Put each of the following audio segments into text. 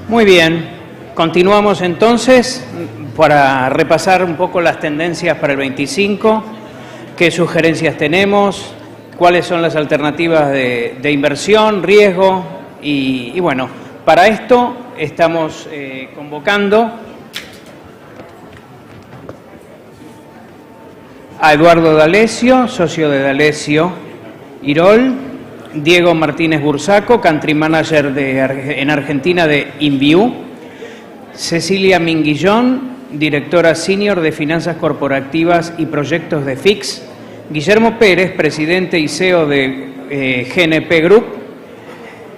Muy bien, continuamos entonces para repasar un poco las tendencias para el 25, qué sugerencias tenemos, cuáles son las alternativas de inversión, riesgo y bueno, para esto estamos convocando a Eduardo D'Alessio, socio de D'Alessio Irol, Diego Martínez Bursaco, Country Manager en Argentina de InView, Cecilia Minguillón, Directora Senior de Finanzas Corporativas y Proyectos de FIX, Guillermo Pérez, Presidente y CEO de GNP Group,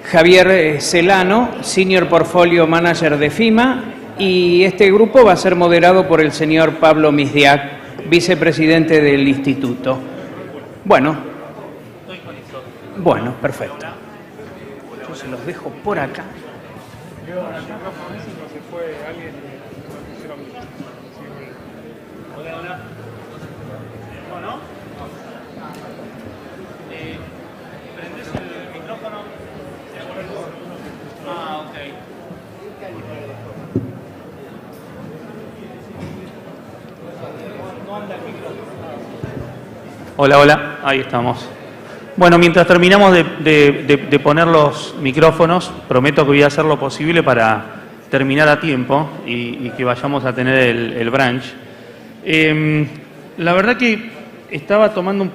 Javier Celano, Senior Portfolio Manager de FIMA, y este grupo va a ser moderado por el señor Pablo Misdiac, Vicepresidente del Instituto. Bueno, perfecto. Yo se los dejo por acá. Hola. ¿No? ¿Prendés el micrófono? Ah, ok. Hola, ahí estamos. Bueno, mientras terminamos de poner los micrófonos, prometo que voy a hacer lo posible para terminar a tiempo y que vayamos a tener el brunch. La verdad que estaba tomando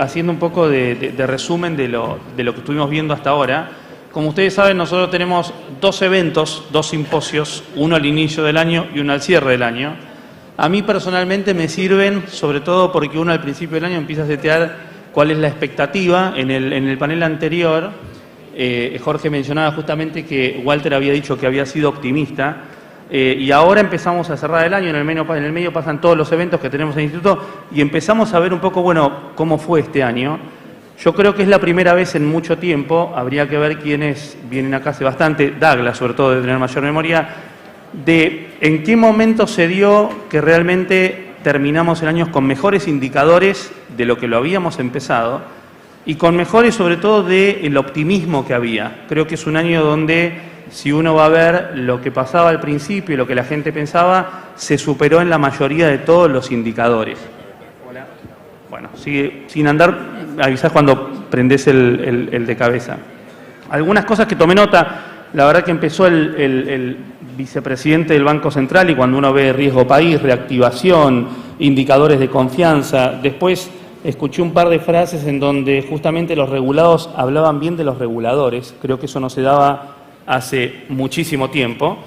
haciendo un poco de resumen de lo que estuvimos viendo hasta ahora. Como ustedes saben, nosotros tenemos dos eventos, dos simposios, uno al inicio del año y uno al cierre del año. A mí personalmente me sirven, sobre todo porque uno al principio del año empieza a setear cuál es la expectativa. En el panel anterior, Jorge mencionaba justamente que Walter había dicho que había sido optimista, y ahora empezamos a cerrar el año, en el medio pasan todos los eventos que tenemos en el Instituto, y empezamos a ver un poco, cómo fue este año. Yo creo que es la primera vez en mucho tiempo, habría que ver quiénes vienen acá hace bastante, Douglas sobre todo, de tener mayor memoria, de en qué momento se dio que realmente terminamos el año con mejores indicadores de lo que lo habíamos empezado y con mejores sobre todo del optimismo que había. Creo que es un año donde, si uno va a ver lo que pasaba al principio y lo que la gente pensaba, se superó en la mayoría de todos los indicadores. Hola. Bueno, sigue sin andar, avisás cuando prendés el de cabeza. Algunas cosas que tomé nota, la verdad que empezó el vicepresidente del Banco Central y cuando uno ve riesgo país, reactivación, indicadores de confianza, después escuché un par de frases en donde justamente los regulados hablaban bien de los reguladores, creo que eso no se daba hace muchísimo tiempo,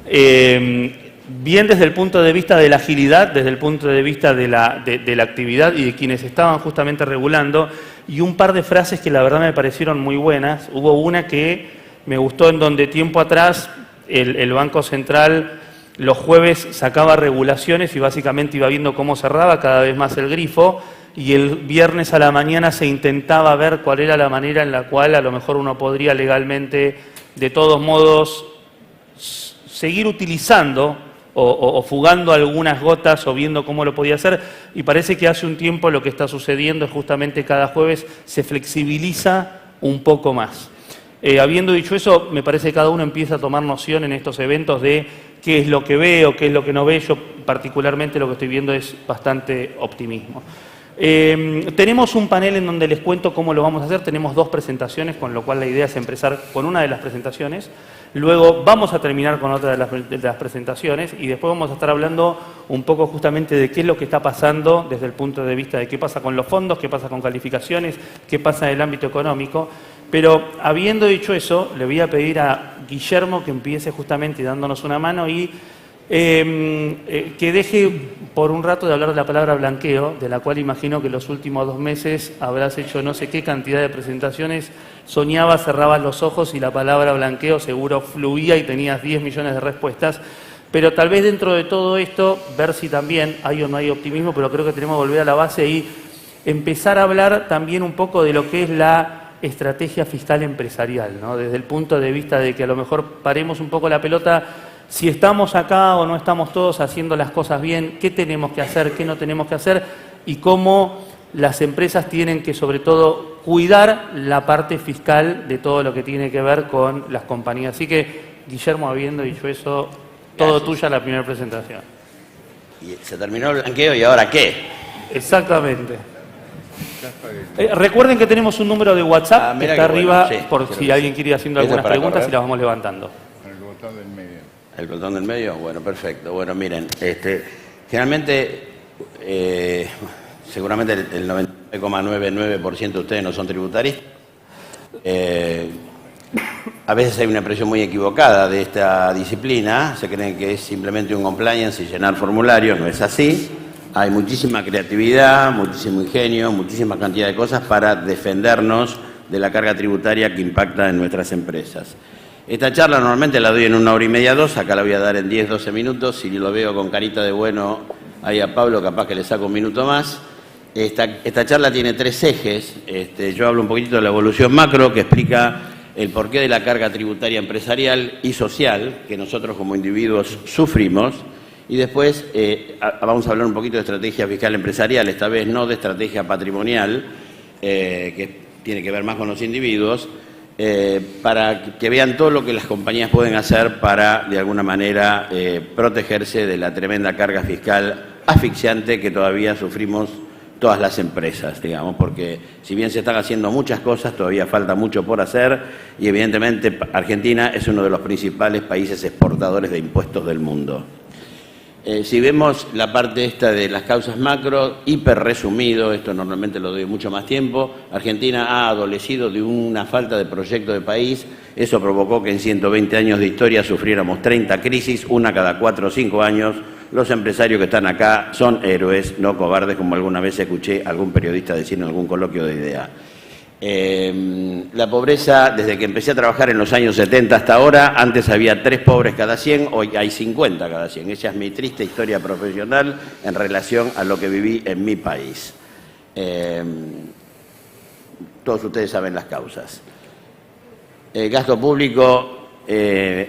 bien desde el punto de vista de la agilidad, desde el punto de vista de la actividad y de quienes estaban justamente regulando, y un par de frases que la verdad me parecieron muy buenas. Hubo una que me gustó en donde tiempo atrás el Banco Central los jueves sacaba regulaciones y básicamente iba viendo cómo cerraba cada vez más el grifo, y el viernes a la mañana se intentaba ver cuál era la manera en la cual a lo mejor uno podría legalmente, de todos modos, seguir utilizando o fugando algunas gotas o viendo cómo lo podía hacer. Y parece que hace un tiempo lo que está sucediendo es justamente cada jueves se flexibiliza un poco más. Habiendo dicho eso, me parece que cada uno empieza a tomar noción en estos eventos de qué es lo que ve o qué es lo que no ve. Yo particularmente lo que estoy viendo es bastante optimismo. Tenemos un panel en donde les cuento cómo lo vamos a hacer. Tenemos dos presentaciones, con lo cual la idea es empezar con una de las presentaciones. Luego vamos a terminar con otra de las presentaciones y después vamos a estar hablando un poco justamente de qué es lo que está pasando desde el punto de vista de qué pasa con los fondos, qué pasa con calificaciones, qué pasa en el ámbito económico. Pero habiendo dicho eso, le voy a pedir a Guillermo que empiece justamente dándonos una mano y que deje por un rato de hablar de la palabra blanqueo, de la cual imagino que los últimos 2 meses habrás hecho no sé qué cantidad de presentaciones, soñabas, cerrabas los ojos y la palabra blanqueo seguro fluía y tenías 10 millones de respuestas. Pero tal vez dentro de todo esto, ver si también hay o no hay optimismo, pero creo que tenemos que volver a la base y empezar a hablar también un poco de lo que es la estrategia fiscal empresarial, ¿no? Desde el punto de vista de que a lo mejor paremos un poco la pelota, si estamos acá o no estamos todos haciendo las cosas bien, qué tenemos que hacer, qué no tenemos que hacer y cómo las empresas tienen que sobre todo cuidar la parte fiscal de todo lo que tiene que ver con las compañías. Así que Guillermo habiendo dicho eso, todo tuya la primera presentación. Y se terminó el blanqueo, ¿y ahora qué? Exactamente. Recuerden que tenemos un número de WhatsApp que está arriba, bueno, sí, por si alguien quiere ir haciendo algunas preguntas y las vamos levantando. El botón del medio. ¿El botón del medio? Bueno, perfecto. Bueno, miren, generalmente, seguramente el 99,99% de ustedes no son tributaristas. A veces hay una impresión muy equivocada de esta disciplina, se creen que es simplemente un compliance y llenar formularios, no es así. Hay muchísima creatividad, muchísimo ingenio, muchísima cantidad de cosas para defendernos de la carga tributaria que impacta en nuestras empresas. Esta charla normalmente la doy en 1 hora y media, 2, acá la voy a dar en 10, 12 minutos. Si lo veo con carita de bueno ahí a Pablo, capaz que le saco un minuto más. Esta charla tiene 3 ejes. Yo hablo un poquitito de la evolución macro, que explica el porqué de la carga tributaria empresarial y social que nosotros como individuos sufrimos. Y después vamos a hablar un poquito de estrategia fiscal empresarial, esta vez no de estrategia patrimonial, que tiene que ver más con los individuos, para que vean todo lo que las compañías pueden hacer para, de alguna manera, protegerse de la tremenda carga fiscal asfixiante que todavía sufrimos todas las empresas, digamos, porque si bien se están haciendo muchas cosas, todavía falta mucho por hacer y evidentemente Argentina es uno de los principales países exportadores de impuestos del mundo. Si vemos la parte esta de las causas macro, hiper resumido, esto normalmente lo doy mucho más tiempo, Argentina ha adolecido de una falta de proyecto de país, eso provocó que en 120 años de historia sufriéramos 30 crisis, una cada 4 o 5 años. Los empresarios que están acá son héroes, no cobardes, como alguna vez escuché a algún periodista decir en algún coloquio de idea. La pobreza, desde que empecé a trabajar en los años 70 hasta ahora, antes había 3 pobres cada 100, hoy hay 50 cada 100. Esa es mi triste historia profesional en relación a lo que viví en mi país. Todos ustedes saben las causas. El gasto público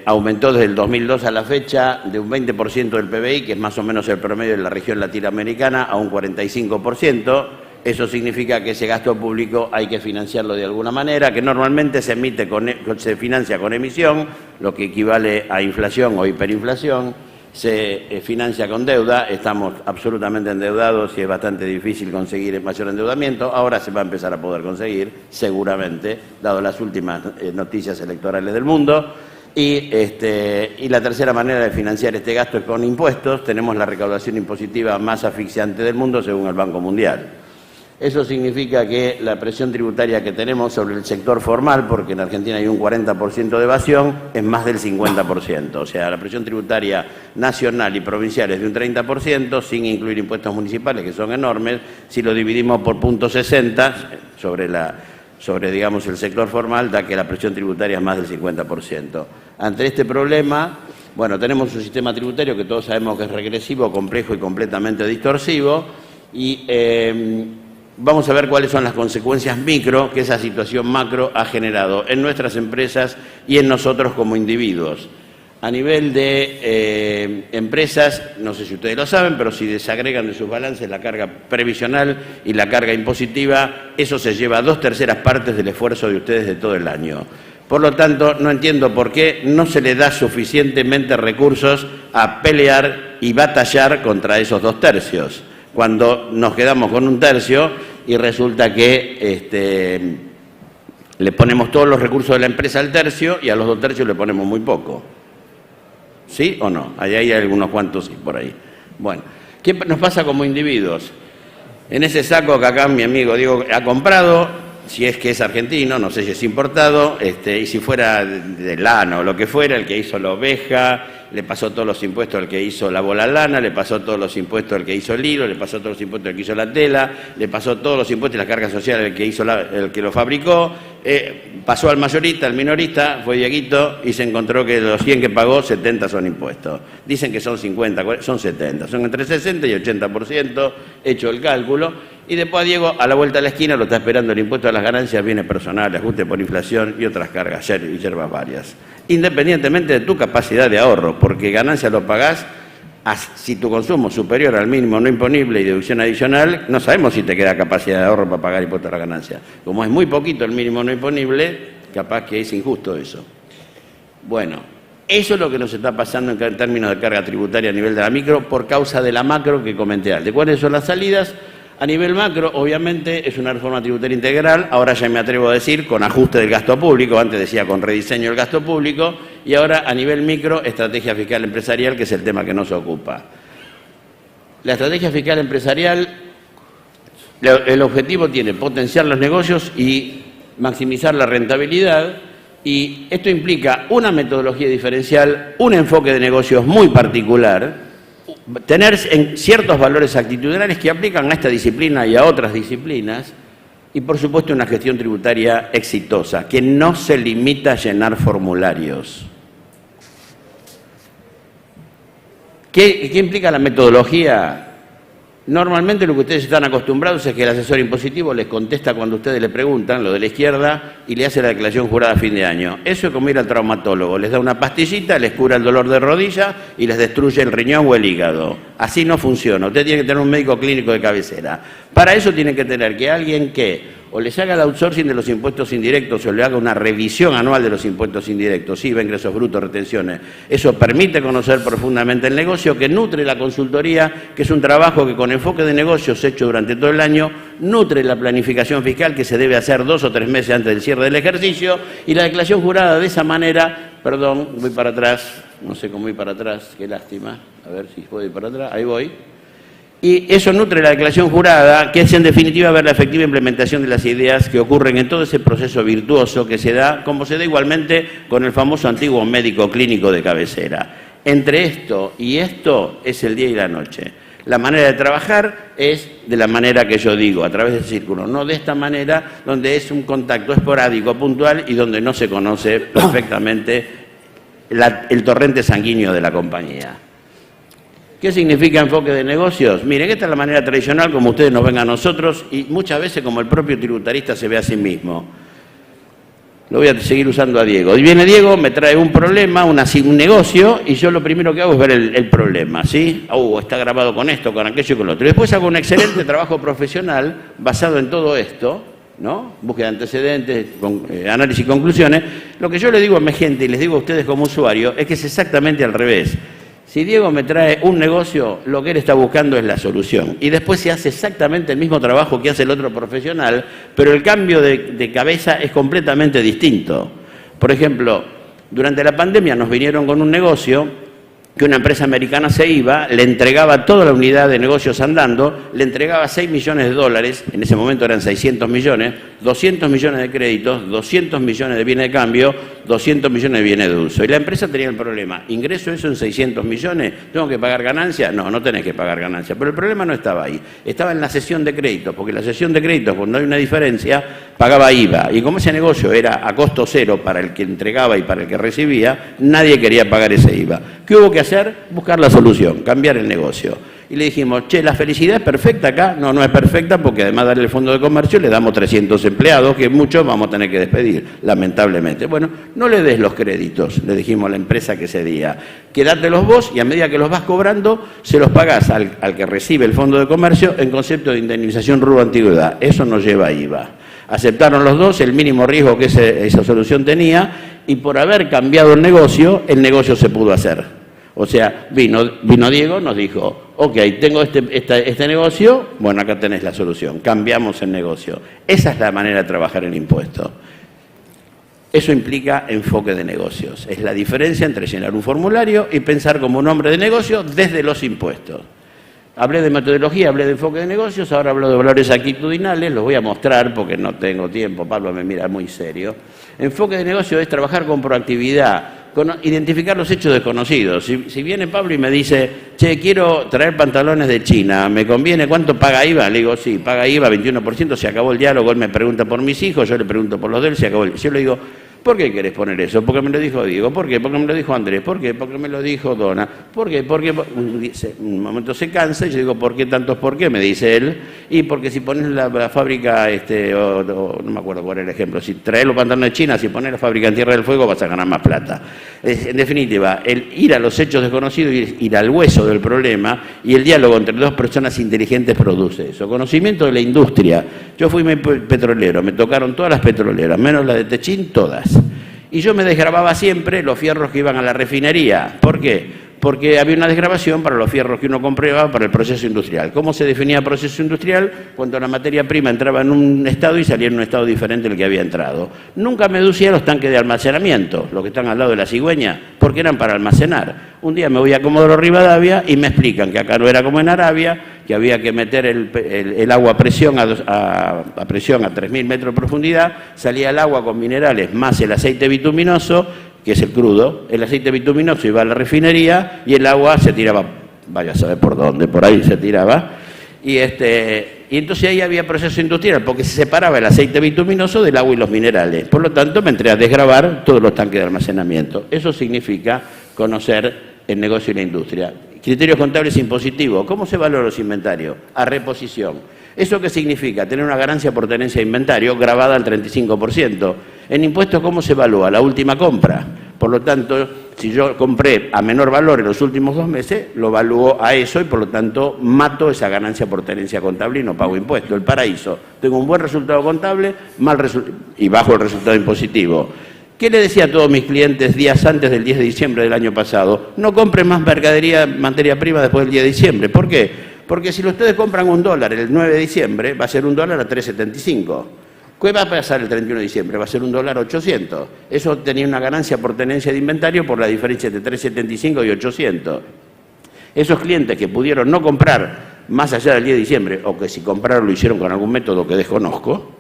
aumentó desde el 2002 a la fecha de un 20% del PBI, que es más o menos el promedio de la región latinoamericana, a un 45%. Eso significa que ese gasto público hay que financiarlo de alguna manera, que normalmente se financia con emisión, lo que equivale a inflación o hiperinflación, se financia con deuda, estamos absolutamente endeudados y es bastante difícil conseguir el mayor endeudamiento, ahora se va a empezar a poder conseguir, seguramente, dado las últimas noticias electorales del mundo. Y la tercera manera de financiar este gasto es con impuestos, tenemos la recaudación impositiva más asfixiante del mundo según el Banco Mundial. Eso significa que la presión tributaria que tenemos sobre el sector formal, porque en Argentina hay un 40% de evasión, es más del 50%. O sea, la presión tributaria nacional y provincial es de un 30%, sin incluir impuestos municipales, que son enormes. Si lo dividimos por .60 sobre digamos, el sector formal, da que la presión tributaria es más del 50%. Ante este problema, bueno, tenemos un sistema tributario que todos sabemos que es regresivo, complejo y completamente distorsivo, y vamos a ver cuáles son las consecuencias micro que esa situación macro ha generado en nuestras empresas y en nosotros como individuos. A nivel de empresas, no sé si ustedes lo saben, pero si desagregan de sus balances la carga previsional y la carga impositiva, eso se lleva a 2/3 partes del esfuerzo de ustedes de todo el año. Por lo tanto, no entiendo por qué no se le da suficientemente recursos a pelear y batallar contra esos 2/3. Cuando nos quedamos con 1/3 y resulta que le ponemos todos los recursos de la empresa al tercio y a los 2/3 le ponemos muy poco. ¿Sí o no? Ahí hay algunos cuantos por ahí. Bueno, ¿qué nos pasa como individuos? En ese saco que acá mi amigo Diego ha comprado, si es que es argentino, no sé si es importado, y si fuera de lana o lo que fuera, el que hizo la oveja, le pasó todos los impuestos al que hizo la bola lana, le pasó todos los impuestos al que hizo el hilo, le pasó todos los impuestos al que hizo la tela, le pasó todos los impuestos y la carga social al que hizo el que lo fabricó, pasó al mayorista, al minorista, fue Dieguito y se encontró que de los 100 que pagó, 70 son impuestos. Dicen que son 50, son 70, son entre 60 y 80%, hecho el cálculo. Y después a Diego, a la vuelta de la esquina, lo está esperando el impuesto a las ganancias, bienes personales, ajuste por inflación y otras cargas y hierbas varias. Independientemente de tu capacidad de ahorro, porque ganancias lo pagás, si tu consumo es superior al mínimo no imponible y deducción adicional, no sabemos si te queda capacidad de ahorro para pagar impuesto a las ganancias. Como es muy poquito el mínimo no imponible, capaz que es injusto eso. Bueno, Eso es lo que nos está pasando en términos de carga tributaria a nivel de la micro por causa de la macro que comenté antes. ¿Cuáles son las salidas? A nivel macro, obviamente, es una reforma tributaria integral, ahora ya me atrevo a decir con ajuste del gasto público, antes decía con rediseño del gasto público, y ahora a nivel micro, estrategia fiscal empresarial, que es el tema que nos ocupa. La estrategia fiscal empresarial, el objetivo tiene potenciar los negocios y maximizar la rentabilidad, y esto implica una metodología diferencial, un enfoque de negocios muy particular, tener ciertos valores actitudinales que aplican a esta disciplina y a otras disciplinas, y por supuesto una gestión tributaria exitosa, que no se limita a llenar formularios. ¿Qué implica la metodología? Normalmente lo que ustedes están acostumbrados es que el asesor impositivo les contesta cuando ustedes le preguntan, lo de la izquierda, y le hace la declaración jurada a fin de año. Eso es como ir al traumatólogo, les da una pastillita, les cura el dolor de rodilla y les destruye el riñón o el hígado. Así no funciona, usted tiene que tener un médico clínico de cabecera. Para eso tiene que tener que alguien que o les haga el outsourcing de los impuestos indirectos o le haga una revisión anual de los impuestos indirectos, IVA, ingresos brutos, retenciones. Eso permite conocer profundamente el negocio, que nutre la consultoría, que es un trabajo que con enfoque de negocios hecho durante todo el año, nutre la planificación fiscal que se debe hacer 2 o 3 meses antes del cierre del ejercicio, y la declaración jurada de esa manera, perdón, voy para atrás, no sé cómo ir para atrás, qué lástima, a ver si puedo ir para atrás, ahí voy. Y eso nutre la declaración jurada, que es en definitiva ver la efectiva implementación de las ideas que ocurren en todo ese proceso virtuoso que se da, como se da igualmente con el famoso antiguo médico clínico de cabecera. Entre esto y esto es el día y la noche. La manera de trabajar es de la manera que yo digo, a través del círculo, no de esta manera, donde es un contacto esporádico, puntual, y donde no se conoce perfectamente el torrente sanguíneo de la compañía. ¿Qué significa enfoque de negocios? Miren, esta es la manera tradicional como ustedes nos ven a nosotros y muchas veces como el propio tributarista se ve a sí mismo. Lo voy a seguir usando a Diego. Y viene Diego, me trae un problema, un negocio, y yo lo primero que hago es ver el problema, ¿sí? Está grabado con esto, con aquello y con lo otro. Y después hago un excelente trabajo profesional basado en todo esto, ¿no? Búsqueda de antecedentes, análisis y conclusiones. Lo que yo le digo a mi gente y les digo a ustedes como usuario es que es exactamente al revés. Si Diego me trae un negocio, lo que él está buscando es la solución. Y después se hace exactamente el mismo trabajo que hace el otro profesional, pero el cambio de cabeza es completamente distinto. Por ejemplo, durante la pandemia nos vinieron con un negocio que una empresa americana se iba, le entregaba toda la unidad de negocios andando, le entregaba 6 millones de dólares, en ese momento eran 600 millones, 200 millones de créditos, 200 millones de bienes de cambio, 200 millones de bienes de uso. Y la empresa tenía el problema, ¿ingreso eso en 600 millones? ¿Tengo que pagar ganancias? No, no tenés que pagar ganancias. Pero el problema no estaba ahí, estaba en la cesión de créditos, porque la cesión de créditos, cuando hay una diferencia, pagaba IVA. Y como ese negocio era a costo cero para el que entregaba y para el que recibía, nadie quería pagar ese IVA. ¿Qué hubo que hacer? Buscar la solución, cambiar el negocio. Y le dijimos, che, ¿la felicidad es perfecta acá? No, no es perfecta porque además de darle el fondo de comercio le damos 300 empleados, que muchos vamos a tener que despedir, lamentablemente. Bueno, no le des los créditos, le dijimos a la empresa que cedía. Quédatelos vos y a medida que los vas cobrando, se los pagás al que recibe el fondo de comercio en concepto de indemnización rubro antigüedad. Eso no lleva IVA. Aceptaron los dos el mínimo riesgo que esa solución tenía y por haber cambiado el negocio se pudo hacer. O sea, vino Diego, nos dijo, ok, tengo este negocio, bueno, acá tenés la solución, cambiamos el negocio. Esa es la manera de trabajar el impuesto. Eso implica enfoque de negocios. Es la diferencia entre llenar un formulario y pensar como un hombre de negocio desde los impuestos. Hablé de metodología, hablé de enfoque de negocios, ahora hablo de valores actitudinales, los voy a mostrar porque no tengo tiempo, Pablo me mira muy serio. Enfoque de negocio es trabajar con proactividad, identificar los hechos desconocidos. Si viene Pablo y me dice, che, quiero traer pantalones de China, ¿me conviene? ¿Cuánto paga IVA? Le digo, sí, paga IVA, 21%, se acabó el diálogo, él me pregunta por mis hijos, yo le pregunto por los de él, se acabó el... Yo le digo, ¿por qué querés poner eso? Porque me lo dijo Diego. ¿Por qué? Porque me lo dijo Andrés. ¿Por qué? Porque me lo dijo Dona. ¿Por qué? Porque un momento se cansa y yo digo, ¿por qué tantos por qué? Me dice él. Y porque si pones la fábrica, no me acuerdo cuál era el ejemplo, si traes los pantalones de China, si pones la fábrica en Tierra del Fuego vas a ganar más plata. En definitiva, el ir a los hechos desconocidos, ir al hueso del problema y el diálogo entre dos personas inteligentes produce eso. Conocimiento de la industria. Yo fui petrolero, me tocaron todas las petroleras, menos la de Techín, todas. Y yo me desgrababa siempre los fierros que iban a la refinería. ¿Por qué? Porque había una desgravación para los fierros que uno compraba para el proceso industrial. ¿Cómo se definía proceso industrial? Cuando la materia prima entraba en un estado y salía en un estado diferente del que había entrado. Nunca me deducía los tanques de almacenamiento, los que están al lado de la cigüeña, porque eran para almacenar. Un día me voy a Comodoro Rivadavia y me explican que acá no era como en Arabia, que había que meter el agua a presión a 3.000 metros de profundidad, salía el agua con minerales más el aceite bituminoso, que es el crudo, el aceite bituminoso iba a la refinería y el agua se tiraba, vaya a saber por dónde, por ahí se tiraba, y entonces ahí había proceso industrial, porque se separaba el aceite bituminoso del agua y los minerales. Por lo tanto, me entré a desgravar todos los tanques de almacenamiento. Eso significa conocer el negocio y la industria. Criterios contables impositivos. ¿Cómo se valoran los inventarios? A reposición. ¿Eso qué significa? Tener una ganancia por tenencia de inventario grabada al 35%. En impuestos, ¿cómo se evalúa? La última compra. Por lo tanto, si yo compré a menor valor en los últimos 2 meses, lo evalúo a eso y por lo tanto mato esa ganancia por tenencia contable y no pago impuestos. El paraíso. Tengo un buen resultado contable y bajo el resultado impositivo. ¿Qué le decía a todos mis clientes días antes del 10 de diciembre del año pasado? No compren más mercadería, materia prima después del 10 de diciembre. ¿Por qué? Porque si ustedes compran $1 el 9 de diciembre, va a ser $1 a 3.75. ¿Qué va a pasar el 31 de diciembre? Va a ser $1 a 800. Eso tenía una ganancia por tenencia de inventario por la diferencia entre 3.75 y 800. Esos clientes que pudieron no comprar más allá del 10 de diciembre, o que si compraron lo hicieron con algún método que desconozco,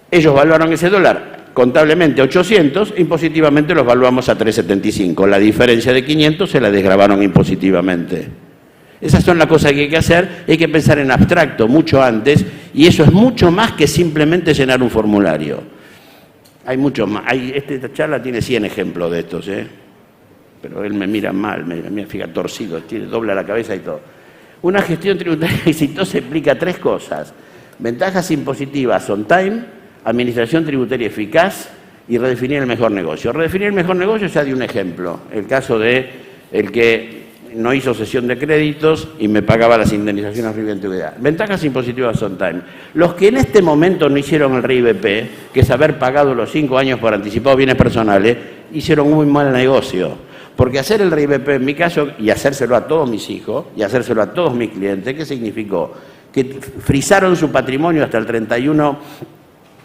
ellos valoraron ese dólar contablemente 800, impositivamente los valuamos a 3.75. La diferencia de 500 se la desgravaron impositivamente. Esas son las cosas que hay que hacer, hay que pensar en abstracto mucho antes, y eso es mucho más que simplemente llenar un formulario. Hay mucho más. Esta charla tiene 100 ejemplos de estos, pero él me mira mal, me fija torcido, dobla la cabeza y todo. Una gestión tributaria exitosa implica 3 cosas: ventajas impositivas on time, administración tributaria eficaz y redefinir el mejor negocio. Redefinir el mejor negocio ya di un ejemplo, el caso de el que no hizo cesión de créditos y me pagaba las indemnizaciones arriba de antigüedad. Ventajas impositivas on time. Los que en este momento no hicieron el RIBP, que es haber pagado los 5 años por anticipado bienes personales, hicieron un muy mal negocio. Porque hacer el RIBP en mi caso, y hacérselo a todos mis hijos, y hacérselo a todos mis clientes, ¿qué significó? Que frisaron su patrimonio hasta el 31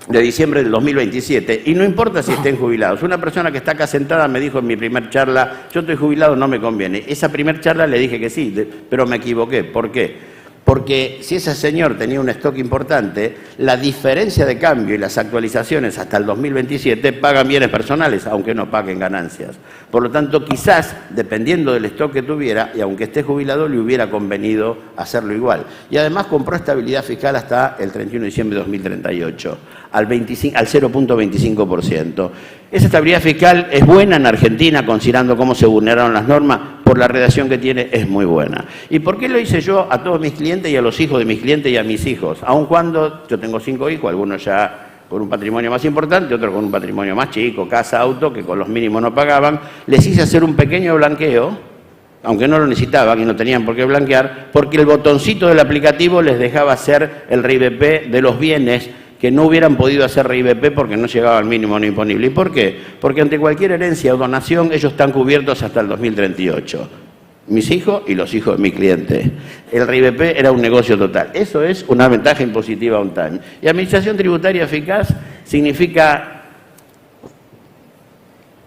de diciembre del 2027, y no importa si estén jubilados. Una persona que está acá sentada me dijo en mi primer charla: yo estoy jubilado, no me conviene. Esa primer charla le dije que sí, pero me equivoqué. ¿Por qué? Porque si ese señor tenía un stock importante, la diferencia de cambio y las actualizaciones hasta el 2027 pagan bienes personales, aunque no paguen ganancias. Por lo tanto, quizás, dependiendo del stock que tuviera, y aunque esté jubilado, le hubiera convenido hacerlo igual. Y además compró estabilidad fiscal hasta el 31 de diciembre de 2038, al 0.25%. Esa estabilidad fiscal es buena en Argentina, considerando cómo se vulneraron las normas. Por la redacción que tiene, es muy buena. ¿Y por qué lo hice yo a todos mis clientes y a los hijos de mis clientes y a mis hijos? Aun cuando yo tengo 5 hijos, algunos ya con un patrimonio más importante, otros con un patrimonio más chico, casa, auto, que con los mínimos no pagaban, les hice hacer un pequeño blanqueo, aunque no lo necesitaban y no tenían por qué blanquear, porque el botoncito del aplicativo les dejaba hacer el RIBP de los bienes que no hubieran podido hacer RIBP porque no llegaba al mínimo no imponible. ¿Y por qué? Porque ante cualquier herencia o donación ellos están cubiertos hasta el 2038. Mis hijos y los hijos de mi cliente. El RIBP era un negocio total. Eso es una ventaja impositiva on time. Y administración tributaria eficaz significa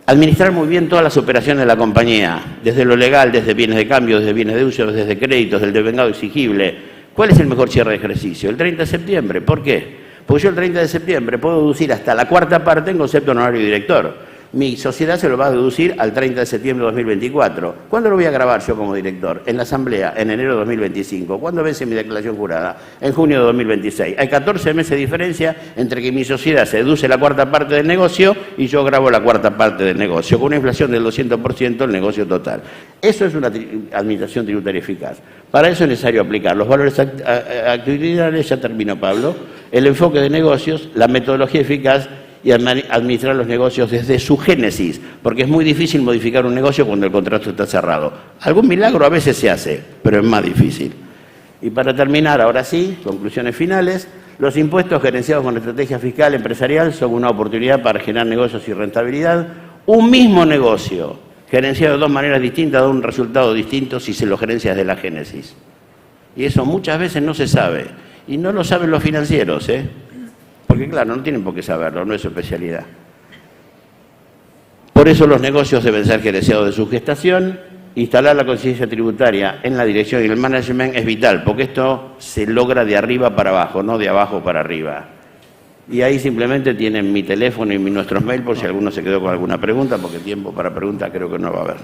administrar muy bien todas las operaciones de la compañía, desde lo legal, desde bienes de cambio, desde bienes de uso, desde créditos, del devengado exigible. ¿Cuál es el mejor cierre de ejercicio? El 30 de septiembre. ¿Por qué? Porque yo el 30 de septiembre puedo deducir hasta la 4ª parte en concepto honorario director. Mi sociedad se lo va a deducir al 30 de septiembre de 2024. ¿Cuándo lo voy a grabar yo como director? En la asamblea, en enero de 2025. ¿Cuándo vence mi declaración jurada? En junio de 2026. Hay 14 meses de diferencia entre que mi sociedad se deduce la 4ª parte del negocio y yo grabo la 4ª parte del negocio. Con una inflación del 200% el negocio total. Eso es una administración tributaria eficaz. Para eso es necesario aplicar los valores actitudinales, ya terminó Pablo, el enfoque de negocios, la metodología eficaz y administrar los negocios desde su génesis, porque es muy difícil modificar un negocio cuando el contrato está cerrado. Algún milagro a veces se hace, pero es más difícil. Y para terminar, ahora sí, conclusiones finales, Los impuestos gerenciados con estrategia fiscal empresarial son una oportunidad para generar negocios y rentabilidad. Un mismo negocio gerenciado de dos maneras distintas da un resultado distinto si se lo gerencia desde la génesis. Y eso muchas veces no se sabe. Y no lo saben los financieros, ¿eh? Porque claro, no tienen por qué saberlo, no es su especialidad. Por eso los negocios deben ser gerenciados de su gestación. Instalar la conciencia tributaria en la dirección y el management es vital, porque esto se logra de arriba para abajo, no de abajo para arriba. Y ahí simplemente tienen mi teléfono y nuestros mails por si alguno se quedó con alguna pregunta, porque tiempo para preguntas creo que no va a haber.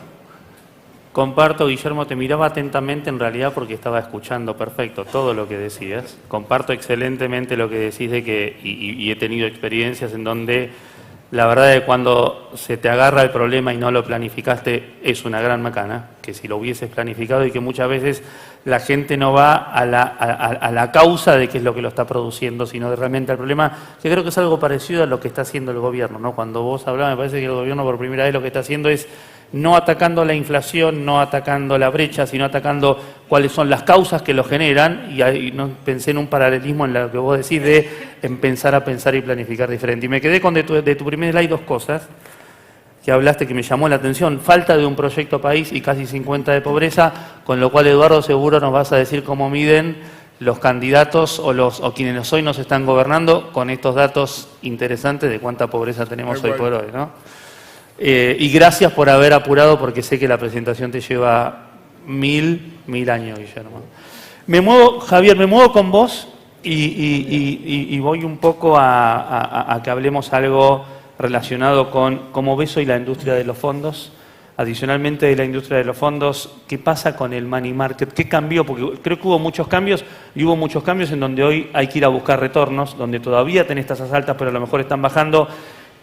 Comparto, Guillermo, te miraba atentamente en realidad porque estaba escuchando perfecto todo lo que decías. Comparto excelentemente lo que decís de que, y he tenido experiencias en donde la verdad es que cuando se te agarra el problema y no lo planificaste es una gran macana, que si lo hubieses planificado y que muchas veces la gente no va a la causa de qué es lo que lo está produciendo, sino de realmente al problema, que creo que es algo parecido a lo que está haciendo el gobierno, ¿no? Cuando vos hablabas, me parece que el gobierno por primera vez lo que está haciendo es no atacando la inflación, no atacando la brecha, sino atacando cuáles son las causas que lo generan, y ahí no, pensé en un paralelismo en lo que vos decís de empezar a pensar y planificar diferente. Y me quedé con de tu primer slide dos cosas que hablaste que me llamó la atención: falta de un proyecto país y casi 50 de pobreza, con lo cual, Eduardo, seguro nos vas a decir cómo miden los candidatos o quienes hoy nos están gobernando con estos datos interesantes de cuánta pobreza tenemos hoy por hoy, ¿no? Y gracias por haber apurado, porque sé que la presentación te lleva mil años, Guillermo. Javier, me muevo con vos y voy un poco a que hablemos algo relacionado con cómo ves hoy la industria de los fondos. Adicionalmente de la industria de los fondos, ¿qué pasa con el money market? ¿Qué cambió? Porque creo que hubo muchos cambios, y hubo muchos cambios en donde hoy hay que ir a buscar retornos, donde todavía tenés tasas altas, pero a lo mejor están bajando.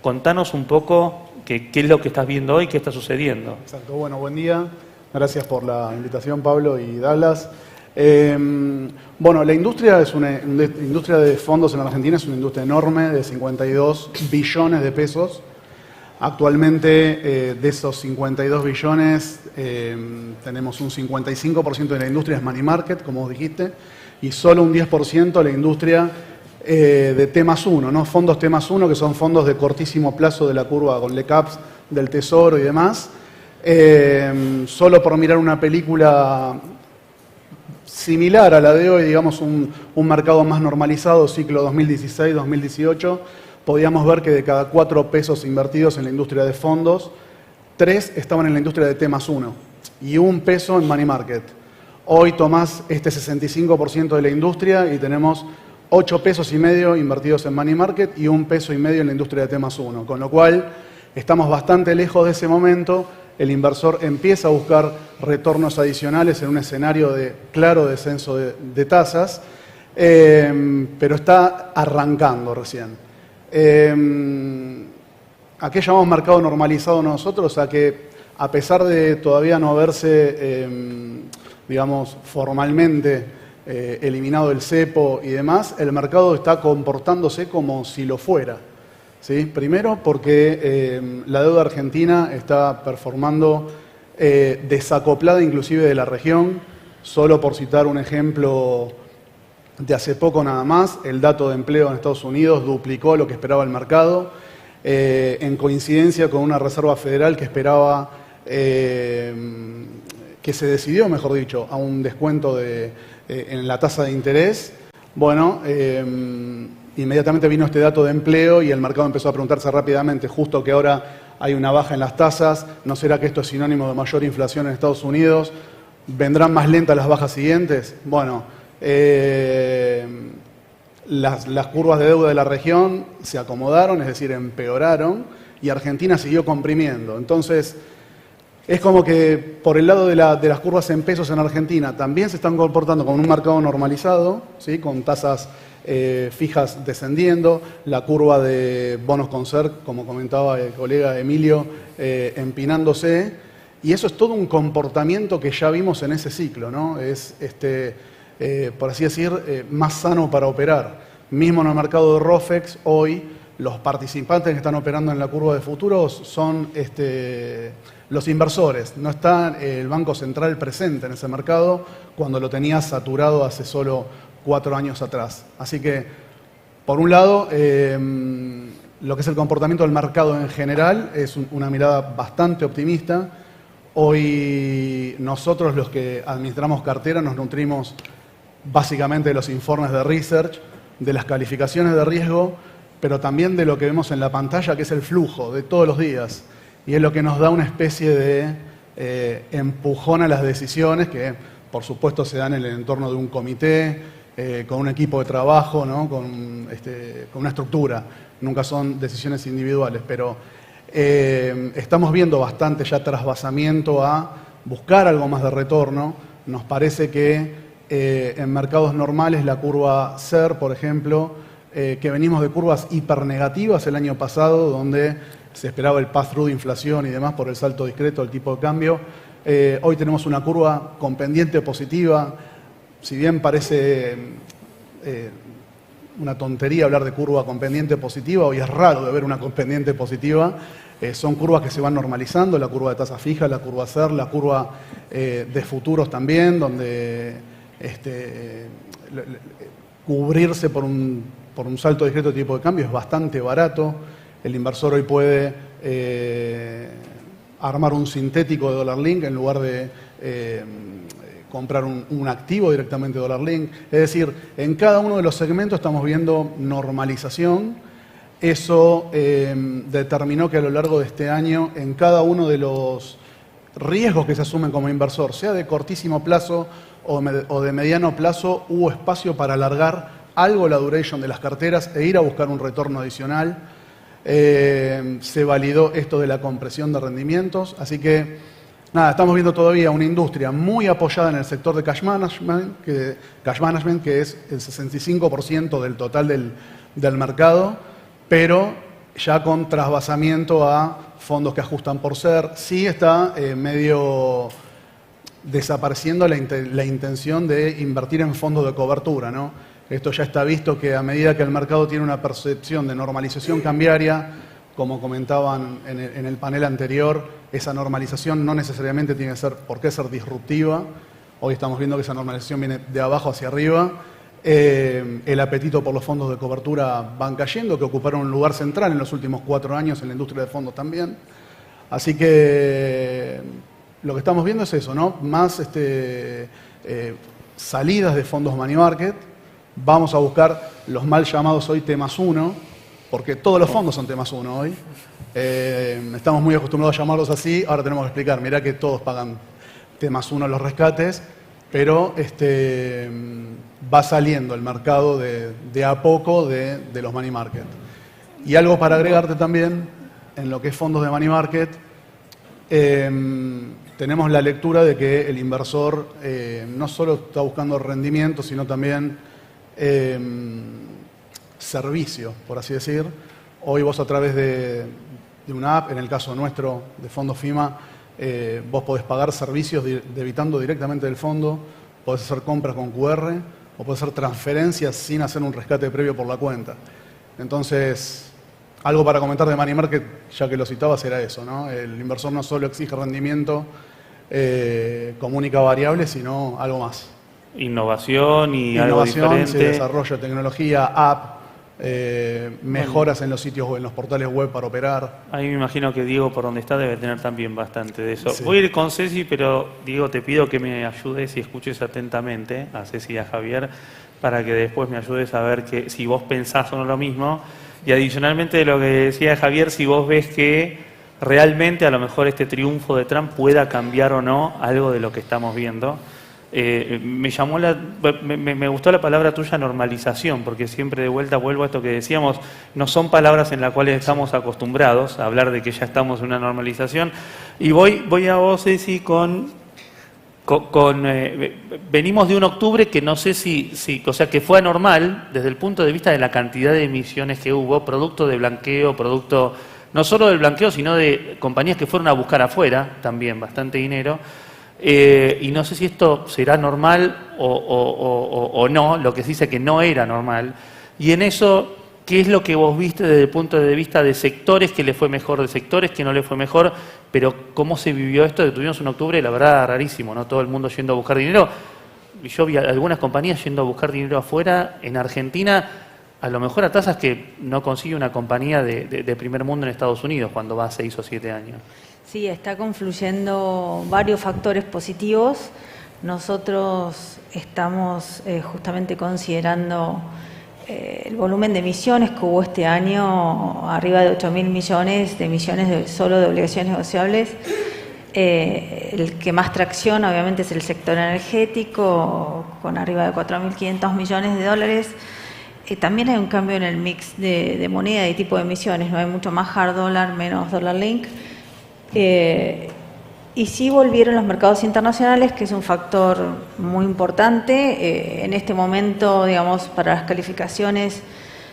Contanos un poco qué es lo que estás viendo hoy, qué está sucediendo. Exacto. Bueno, buen día. Gracias por la invitación, Pablo y Douglas. Bueno, la industria es una industria de fondos en la Argentina, es una industria enorme de 52 billones de pesos. Actualmente, de esos 52 billones, tenemos un 55% de la industria es money market, como vos dijiste, y solo un 10% la industria de T+1, ¿no? Fondos T+1, que son fondos de cortísimo plazo de la curva con LECAPs del Tesoro y demás. Solo por mirar una película similar a la de hoy, digamos un mercado más normalizado, ciclo 2016-2018, podíamos ver que de cada 4 pesos invertidos en la industria de fondos, 3 estaban en la industria de T+1 y 1 peso en money market. Hoy tomás este 65% de la industria y tenemos 8 pesos y medio invertidos en money market y 1 peso y medio en la industria de T+1, con lo cual estamos bastante lejos de ese momento. El inversor empieza a buscar retornos adicionales en un escenario de claro descenso de tasas, pero está arrancando recién. ¿A qué llamamos mercado normalizado nosotros? A que, a pesar de todavía no haberse, digamos, formalmente eliminado el cepo y demás, el mercado está comportándose como si lo fuera. ¿Sí? Primero porque la deuda argentina está performando desacoplada inclusive de la región. Solo por citar un ejemplo de hace poco nada más, el dato de empleo en Estados Unidos duplicó lo que esperaba el mercado, en coincidencia con una Reserva Federal que esperaba, que se decidió, mejor dicho, a un descuento en la tasa de interés. Bueno, inmediatamente vino este dato de empleo y el mercado empezó a preguntarse rápidamente, justo que ahora hay una baja en las tasas, ¿no será que esto es sinónimo de mayor inflación en Estados Unidos? ¿Vendrán más lentas las bajas siguientes? Bueno, las curvas de deuda de la región se acomodaron, es decir, empeoraron, y Argentina siguió comprimiendo. Entonces, es como que por el lado de las curvas en pesos en Argentina también se están comportando como un mercado normalizado, ¿sí? Con tasas fijas descendiendo, la curva de bonos con CER, como comentaba el colega Emilio, empinándose, y eso es todo un comportamiento que ya vimos en ese ciclo, ¿no? Es, por así decir, más sano para operar. Mismo en el mercado de ROFEX, hoy los participantes que están operando en la curva de futuros son los inversores. No está el Banco Central presente en ese mercado cuando lo tenía saturado hace solo 4 años atrás. Así que Por un lado, lo que es el comportamiento del mercado en general es una mirada bastante optimista. Hoy nosotros, los que administramos cartera, nos nutrimos básicamente de los informes de research, de las calificaciones de riesgo, pero también de lo que vemos en la pantalla, que es el flujo de todos los días. Y es lo que nos da una especie de empujón a las decisiones que, por supuesto, se dan en el entorno de un comité, con un equipo de trabajo, ¿no? con una estructura. Nunca son decisiones individuales, pero estamos viendo bastante ya trasvasamiento a buscar algo más de retorno. Nos parece que en mercados normales la curva SER, por ejemplo, que venimos de curvas hipernegativas el año pasado, donde se esperaba el pass-through de inflación y demás por el salto discreto del tipo de cambio. Hoy tenemos una curva con pendiente positiva. Si bien parece una tontería hablar de curva con pendiente positiva, hoy es raro de ver una con pendiente positiva, son curvas que se van normalizando, la curva de tasa fija, la curva SER, la curva de futuros también, donde cubrirse por un salto discreto de tipo de cambio es bastante barato. El inversor hoy puede armar un sintético de dólar link en lugar de comprar un activo directamente de dólar link. Es decir, en cada uno de los segmentos estamos viendo normalización. Eso determinó que a lo largo de este año, en cada uno de los riesgos que se asumen como inversor, sea de cortísimo plazo o de mediano plazo, hubo espacio para alargar algo la duration de las carteras e ir a buscar un retorno adicional. Se validó esto de la compresión de rendimientos, así que nada, estamos viendo todavía una industria muy apoyada en el sector de cash management, que es el 65% del total del mercado, pero ya con trasvasamiento a fondos que ajustan por SER. Sí está medio desapareciendo la intención de invertir en fondos de cobertura, ¿no? Esto ya está visto que a medida que el mercado tiene una percepción de normalización cambiaria, como comentaban en el panel anterior, esa normalización no necesariamente tiene por qué ser disruptiva. Hoy estamos viendo que esa normalización viene de abajo hacia arriba. El apetito por los fondos de cobertura van cayendo, que ocuparon un lugar central en los últimos 4 años en la industria de fondos también. Así que lo que estamos viendo es eso, ¿no? Más salidas de fondos money market. Vamos a buscar los mal llamados hoy T+1, porque todos los fondos son T+1 hoy. Estamos muy acostumbrados a llamarlos así, ahora tenemos que explicar, mirá que todos pagan T+1 los rescates, pero va saliendo el mercado de a poco de los money market. Y algo para agregarte también, en lo que es fondos de money market, tenemos la lectura de que el inversor no solo está buscando rendimiento, sino también servicio, por así decir. Hoy vos a través de una app, en el caso nuestro de Fondo FIMA, vos podés pagar servicios debitando directamente del fondo, podés hacer compras con QR o podés hacer transferencias sin hacer un rescate previo por la cuenta. Entonces, algo para comentar de Money Market, ya que lo citabas, era eso, ¿no? El inversor no solo exige rendimiento como única variable, sino algo más. Innovación y algo diferente. Sí, desarrollo de tecnología, app, mejoras en los sitios o en los portales web para operar. Ahí me imagino que Diego, por donde está, debe tener también bastante de eso. Sí. Voy a ir con Ceci, pero Diego, te pido que me ayudes y escuches atentamente a Ceci y a Javier para que después me ayudes a ver que si vos pensás o no lo mismo. Y adicionalmente de lo que decía Javier, si vos ves que realmente a lo mejor este triunfo de Trump pueda cambiar o no algo de lo que estamos viendo. Me gustó la palabra tuya, normalización, porque siempre de vuelta vuelvo a esto que decíamos, no son palabras en las cuales estamos acostumbrados a hablar de que ya estamos en una normalización. Y voy a vos, Ceci, venimos de un octubre que no sé o sea, que fue anormal desde el punto de vista de la cantidad de emisiones que hubo, producto de blanqueo, producto no solo del blanqueo, sino de compañías que fueron a buscar afuera también bastante dinero. Y no sé si esto será normal o no, lo que se dice que no era normal. Y en eso, ¿qué es lo que vos viste desde el punto de vista de sectores que le fue mejor, de sectores que no le fue mejor? Pero ¿cómo se vivió esto? Tuvimos un octubre, la verdad, rarísimo, ¿no? Todo el mundo yendo a buscar dinero. Yo vi algunas compañías yendo a buscar dinero afuera. En Argentina a lo mejor a tasas que no consigue una compañía de primer mundo en Estados Unidos cuando va a 6 o 7 años. Sí, está confluyendo varios factores positivos. Nosotros estamos justamente considerando el volumen de emisiones que hubo este año, arriba de 8.000 millones de emisiones solo de obligaciones negociables. El que más tracciona obviamente es el sector energético, con arriba de 4.500 millones de dólares. También hay un cambio en el mix de moneda y tipo de emisiones, no hay mucho más hard dollar, menos dollar link. Y sí volvieron los mercados internacionales, que es un factor muy importante. En este momento, digamos, para las calificaciones,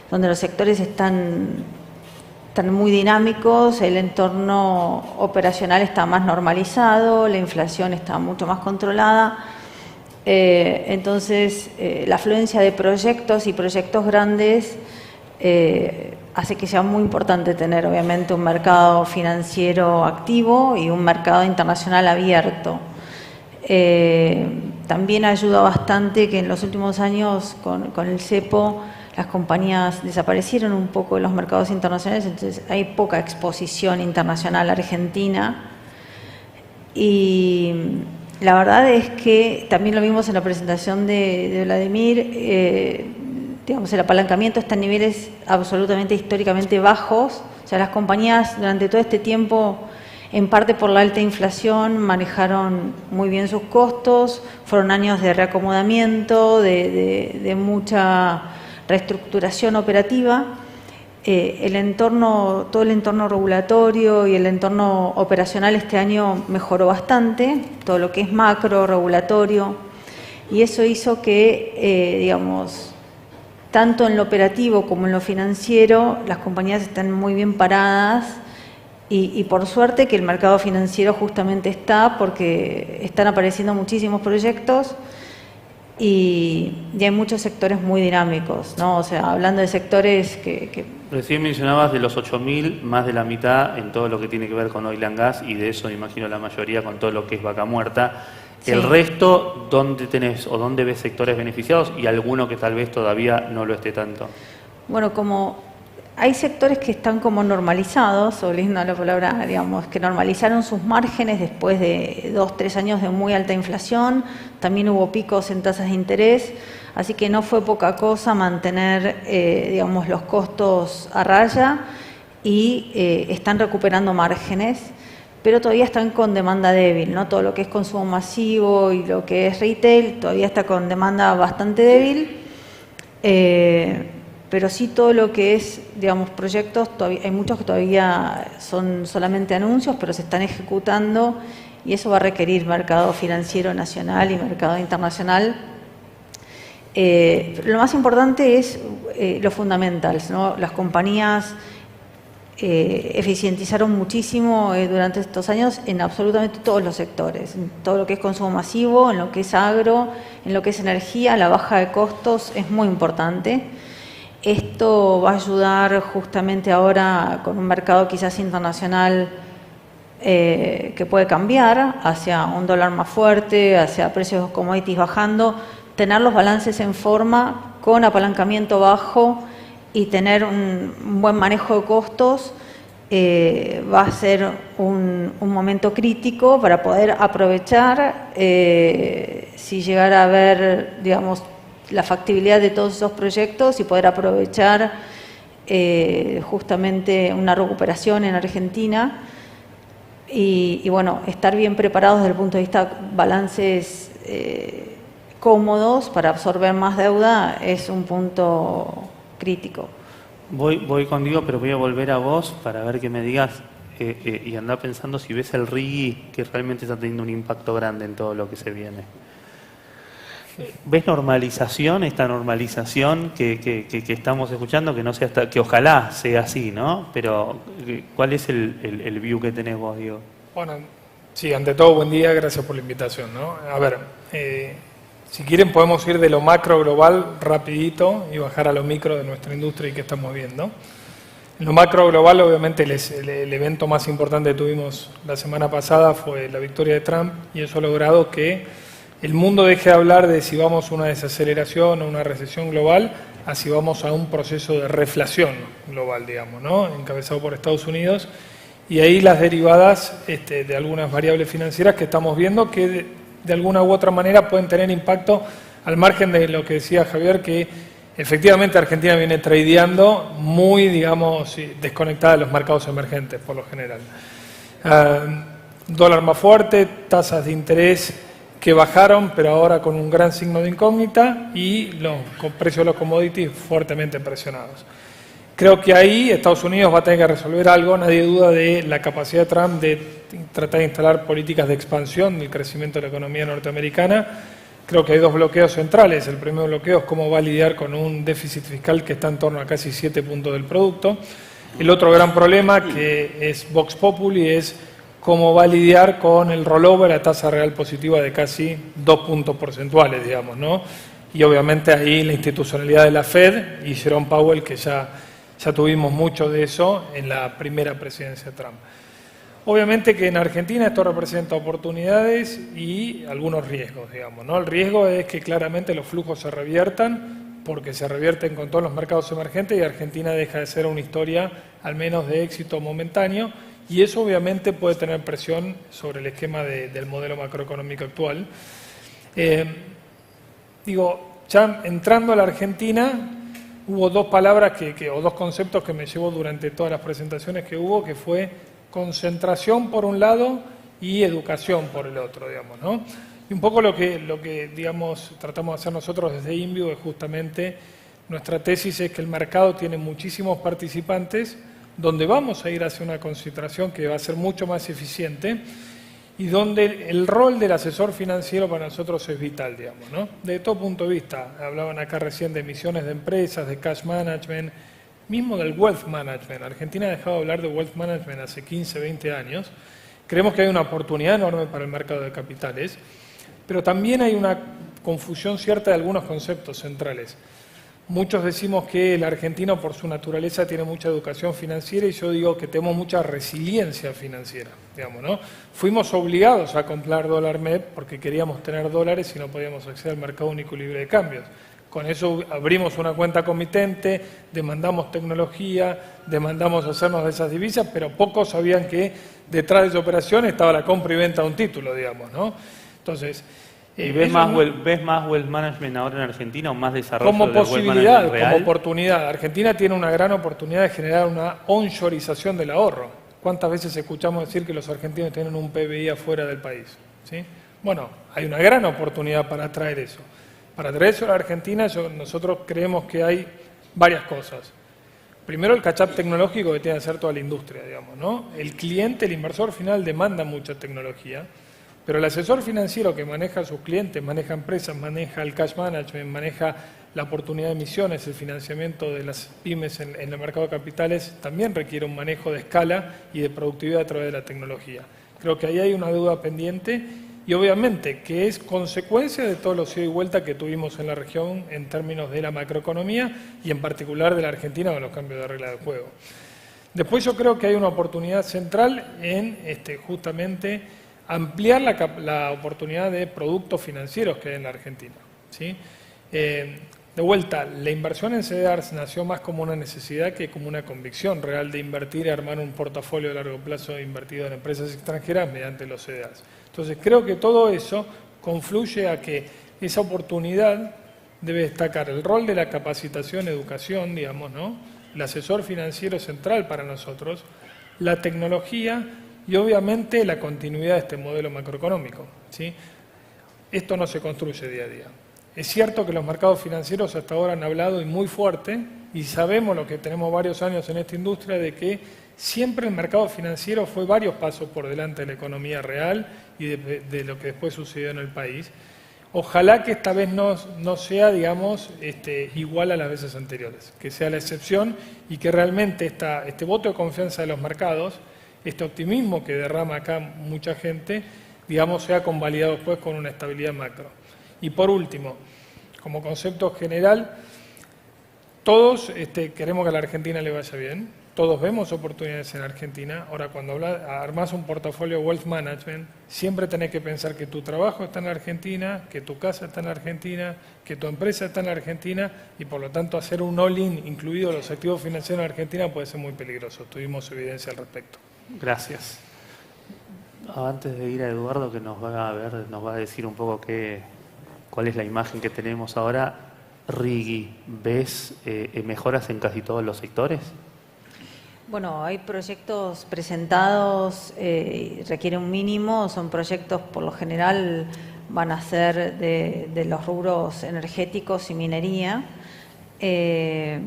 donde los sectores están muy dinámicos, el entorno operacional está más normalizado, la inflación está mucho más controlada. Entonces, la afluencia de proyectos y proyectos grandes hace que sea muy importante tener, obviamente, un mercado financiero activo y un mercado internacional abierto. También ayuda bastante que en los últimos años, con el cepo, las compañías desaparecieron un poco de los mercados internacionales, entonces hay poca exposición internacional argentina. Y la verdad es que también lo vimos en la presentación de Vladimir, digamos, el apalancamiento está en niveles absolutamente históricamente bajos. O sea, las compañías durante todo este tiempo, en parte por la alta inflación, manejaron muy bien sus costos, fueron años de reacomodamiento, de mucha reestructuración operativa. Todo el entorno regulatorio y el entorno operacional este año mejoró bastante, todo lo que es macro, regulatorio, y eso hizo que, digamos, tanto en lo operativo como en lo financiero, las compañías están muy bien paradas y por suerte que el mercado financiero justamente está, porque están apareciendo muchísimos proyectos y hay muchos sectores muy dinámicos, ¿no? O sea, hablando de sectores que Recién mencionabas de los 8.000, más de la mitad en todo lo que tiene que ver con oil and gas, y de eso me imagino la mayoría con todo lo que es vaca muerta. Sí. El resto, ¿dónde tenés o dónde ves sectores beneficiados y alguno que tal vez todavía no lo esté tanto? Bueno, como hay sectores que están como normalizados, volviendo la palabra, digamos, que normalizaron sus márgenes después de 2-3 años de muy alta inflación, también hubo picos en tasas de interés, así que no fue poca cosa mantener, digamos, los costos a raya y están recuperando márgenes, pero todavía están con demanda débil, ¿no? Todo lo que es consumo masivo y lo que es retail todavía está con demanda bastante débil, pero sí todo lo que es, digamos, proyectos, todavía, hay muchos que todavía son solamente anuncios, pero se están ejecutando y eso va a requerir mercado financiero nacional y mercado internacional. Lo más importante es los fundamentals, ¿no? Las compañías eficientizaron muchísimo durante estos años en absolutamente todos los sectores, en todo lo que es consumo masivo, en lo que es agro, en lo que es energía, la baja de costos es muy importante. Esto va a ayudar justamente ahora con un mercado quizás internacional que puede cambiar hacia un dólar más fuerte, hacia precios de commodities bajando, tener los balances en forma con apalancamiento bajo y tener un buen manejo de costos va a ser un momento crítico para poder aprovechar si llegara a haber, digamos, la factibilidad de todos esos proyectos y poder aprovechar justamente una recuperación en Argentina y bueno, estar bien preparados desde el punto de vista balances cómodos para absorber más deuda es un punto crítico. Voy contigo, pero voy a volver a vos para ver que me digas y andá pensando si ves el RIGI que realmente está teniendo un impacto grande en todo lo que se viene. ¿Ves normalización, esta normalización que estamos escuchando, que no sea que ojalá sea así, ¿no? Pero ¿cuál es el view que tenés vos, Diego? Bueno, sí, ante todo, buen día, gracias por la invitación, ¿no? A ver, si quieren podemos ir de lo macro global rapidito y bajar a lo micro de nuestra industria y que estamos viendo. En lo macro global, obviamente, el evento más importante que tuvimos la semana pasada fue la victoria de Trump y eso ha logrado que el mundo deje de hablar de si vamos a una desaceleración o una recesión global así vamos a un proceso de reflación global, digamos, ¿no? Encabezado por Estados Unidos, y ahí las derivadas de algunas variables financieras que estamos viendo que de alguna u otra manera pueden tener impacto al margen de lo que decía Javier, que efectivamente Argentina viene tradeando muy, digamos, desconectada de los mercados emergentes por lo general. Dólar más fuerte, tasas de interés que bajaron, pero ahora con un gran signo de incógnita, y los precios de los commodities fuertemente presionados. Creo que ahí Estados Unidos va a tener que resolver algo, nadie duda de la capacidad de Trump de tratar de instalar políticas de expansión del crecimiento de la economía norteamericana. Creo que hay dos bloqueos centrales. El primer bloqueo es cómo va a lidiar con un déficit fiscal que está en torno a casi 7 puntos del producto. El otro gran problema, que es Vox Populi, es cómo va a lidiar con el rollover a tasa real positiva de casi 2 puntos porcentuales, digamos, ¿no? Y obviamente ahí la institucionalidad de la Fed y Jerome Powell, que ya tuvimos mucho de eso en la primera presidencia de Trump. Obviamente que en Argentina esto representa oportunidades y algunos riesgos, digamos, ¿no? El riesgo es que claramente los flujos se reviertan, porque se revierten con todos los mercados emergentes y Argentina deja de ser una historia, al menos de éxito momentáneo, y eso obviamente puede tener presión sobre el esquema del modelo macroeconómico actual. Ya entrando a la Argentina, hubo dos palabras o dos conceptos que me llevó durante todas las presentaciones que hubo, que fue concentración por un lado y educación por el otro, digamos, ¿no? Y un poco lo que digamos, tratamos de hacer nosotros desde INVIU es justamente, nuestra tesis es que el mercado tiene muchísimos participantes, donde vamos a ir hacia una concentración que va a ser mucho más eficiente y donde el rol del asesor financiero para nosotros es vital, digamos, ¿no? De todo punto de vista. Hablaban acá recién de emisiones de empresas, de cash management, mismo del wealth management. Argentina ha dejado de hablar de wealth management hace 15, 20 años. Creemos que hay una oportunidad enorme para el mercado de capitales, pero también hay una confusión cierta de algunos conceptos centrales. Muchos decimos que el argentino, por su naturaleza, tiene mucha educación financiera, y yo digo que tenemos mucha resiliencia financiera, digamos, ¿no? Fuimos obligados a comprar dólar MEP porque queríamos tener dólares y no podíamos acceder al mercado único y libre de cambios. Con eso abrimos una cuenta comitente, demandamos tecnología, demandamos hacernos de esas divisas, pero pocos sabían que detrás de esa operación estaba la compra y venta de un título, digamos, ¿no? Entonces, ¿Y ves más wealth management ahora en Argentina o más desarrollo como del wealth posibilidad, management real? como oportunidad? Argentina tiene una gran oportunidad de generar una onshorización del ahorro. ¿Cuántas veces escuchamos decir que los argentinos tienen un PBI afuera del país? ¿Sí? Bueno, hay una gran oportunidad para atraer eso. Para traer eso a la Argentina, nosotros creemos que hay varias cosas. Primero, el catch-up tecnológico que tiene que hacer toda la industria, digamos, ¿no? El cliente, el inversor final, demanda mucha tecnología, pero el asesor financiero que maneja a sus clientes, maneja empresas, maneja el cash management, maneja la oportunidad de emisiones, el financiamiento de las pymes en el mercado de capitales, también requiere un manejo de escala y de productividad a través de la tecnología. Creo que ahí hay una deuda pendiente, y obviamente que es consecuencia de todos los ida y vuelta que tuvimos en la región en términos de la macroeconomía y en particular de la Argentina con los cambios de regla del juego. Después yo creo que hay una oportunidad central en justamente ampliar la oportunidad de productos financieros que hay en la Argentina, ¿sí? De vuelta, la inversión en CDRs nació más como una necesidad que como una convicción real de invertir y armar un portafolio de largo plazo invertido en empresas extranjeras mediante los CDRs. Entonces creo que todo eso confluye a que esa oportunidad debe destacar el rol de la capacitación, educación, digamos, ¿no? El asesor financiero central para nosotros, la tecnología y obviamente la continuidad de este modelo macroeconómico, ¿sí? Esto no se construye día a día. Es cierto que los mercados financieros hasta ahora han hablado y muy fuerte, y sabemos lo que tenemos varios años en esta industria, de que siempre el mercado financiero fue varios pasos por delante de la economía real y de lo que después sucedió en el país. Ojalá que esta vez no sea, digamos, igual a las veces anteriores, que sea la excepción y que realmente este voto de confianza de los mercados, este optimismo que derrama acá mucha gente, digamos, sea convalidado después con una estabilidad macro. Y por último, como concepto general, todos queremos que a la Argentina le vaya bien, todos vemos oportunidades en Argentina. Ahora, cuando armás un portafolio Wealth Management, siempre tenés que pensar que tu trabajo está en Argentina, que tu casa está en Argentina, que tu empresa está en Argentina, y por lo tanto hacer un all-in, incluidos los activos financieros en Argentina, puede ser muy peligroso. Tuvimos evidencia al respecto. Gracias. Antes de ir a Eduardo, que nos va a decir un poco cuál es la imagen que tenemos ahora, Rigui, ¿ves mejoras en casi todos los sectores? Bueno, hay proyectos presentados, requiere un mínimo, son proyectos por lo general van a ser de los rubros energéticos y minería. Se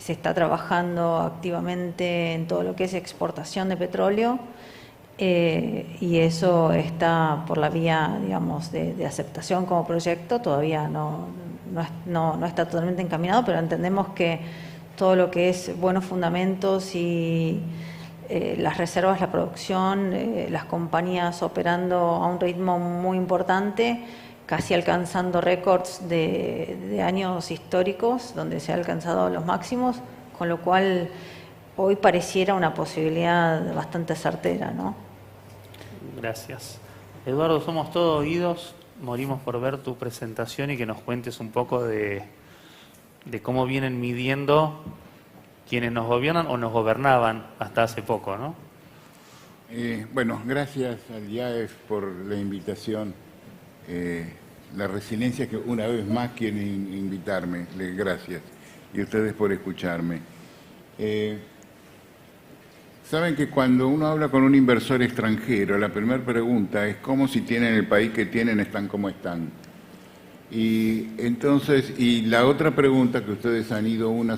está trabajando activamente en todo lo que es exportación de petróleo y eso está por la vía, digamos, de aceptación como proyecto. Todavía no está totalmente encaminado, pero entendemos que todo lo que es buenos fundamentos y las reservas, la producción, las compañías operando a un ritmo muy importante, casi alcanzando récords de años históricos donde se ha alcanzado los máximos, con lo cual hoy pareciera una posibilidad bastante certera, ¿no? Gracias. Eduardo, somos todos oídos, morimos por ver tu presentación y que nos cuentes un poco de cómo vienen midiendo quienes nos gobiernan o nos gobernaban hasta hace poco, ¿no? Bueno, gracias al IAEF por la invitación. La resiliencia que una vez más quieren invitarme, gracias. Y ustedes por escucharme. Saben que cuando uno habla con un inversor extranjero, la primera pregunta es cómo si tienen el país que tienen, están como están. Y entonces, y la otra pregunta que ustedes han ido una